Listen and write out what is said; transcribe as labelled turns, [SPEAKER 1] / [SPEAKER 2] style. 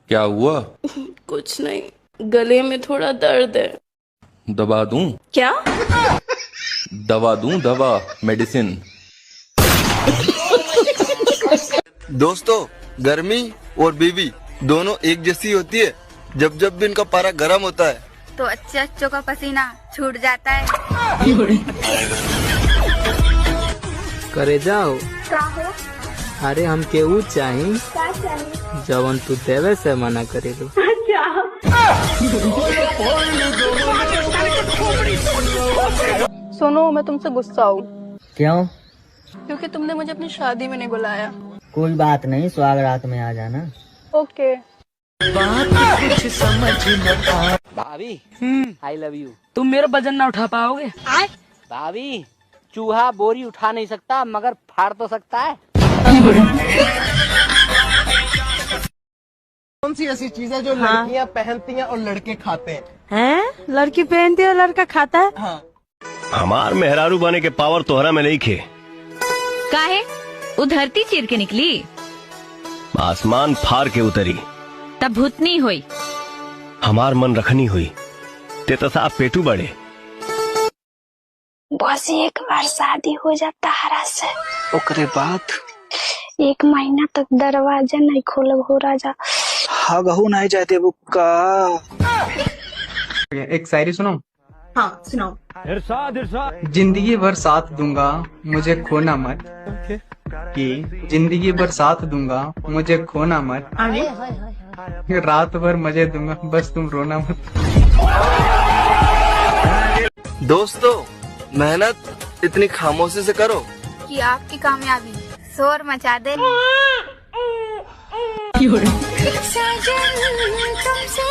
[SPEAKER 1] क्या हुआ?
[SPEAKER 2] कुछ नहीं, गले में थोड़ा दर्द है।
[SPEAKER 1] दवा दूं?
[SPEAKER 2] क्या?
[SPEAKER 1] दवा दूं? दवा, मेडिसिन।
[SPEAKER 3] दोस्तों, गर्मी और बीवी दोनों एक जैसी होती है। जब जब भी इनका पारा गर्म होता है
[SPEAKER 4] तो अच्छे अच्छों का पसीना छूट जाता है।
[SPEAKER 5] करे जाओ। अरे हम केहू चाही जवन तू देवे से मना करे दो।
[SPEAKER 2] सुनो, मैं तुमसे गुस्सा हूँ
[SPEAKER 6] क्यों?
[SPEAKER 2] क्योंकि तुमने मुझे अपनी शादी में नहीं बुलाया।
[SPEAKER 6] कोई बात नहीं, स्वागत रात में आ जाना।
[SPEAKER 2] ओके।
[SPEAKER 7] भाभी आई लव यू।
[SPEAKER 5] तुम मेरा वजन ना उठा पाओगे।
[SPEAKER 7] भाभी चूहा बोरी उठा नहीं सकता मगर फाड़ तो सकता है।
[SPEAKER 8] कौन सी ऐसी चीज है जो लड़कियां पहनती हैं और लड़के खाते हैं?
[SPEAKER 2] हैं? लड़की पहनती है और लड़का खाता है?
[SPEAKER 8] हाँ।
[SPEAKER 9] हमार मेहरारू बने के पावर तोहरा में नहीं खे।
[SPEAKER 4] काहे? वो धरती चीर के निकली,
[SPEAKER 9] आसमान फार के उतरी,
[SPEAKER 4] तब भूतनी हुई।
[SPEAKER 9] हमार मन रखनी हुई, ते तो साफ पेटू बड़े।
[SPEAKER 10] बस एक बार शादी हो जाता हरा से,
[SPEAKER 8] ओकरे बाद
[SPEAKER 10] 1 महीना तक दरवाजा नहीं खोलब हो राजा।
[SPEAKER 8] हाँ गहू नहीं जाते बुक्का।
[SPEAKER 5] एक शायरी सुनो।
[SPEAKER 2] हाँ सुनाओ।
[SPEAKER 5] जिंदगी भर साथ दूंगा मुझे खोना मत, कि जिंदगी भर साथ दूंगा मुझे खोना मत, रात भर मजे दूंगा बस तुम रोना मत।
[SPEAKER 3] दोस्तों, मेहनत इतनी खामोशी से करो
[SPEAKER 4] कि आपकी कामयाबी शोर मचा दे। तुमसे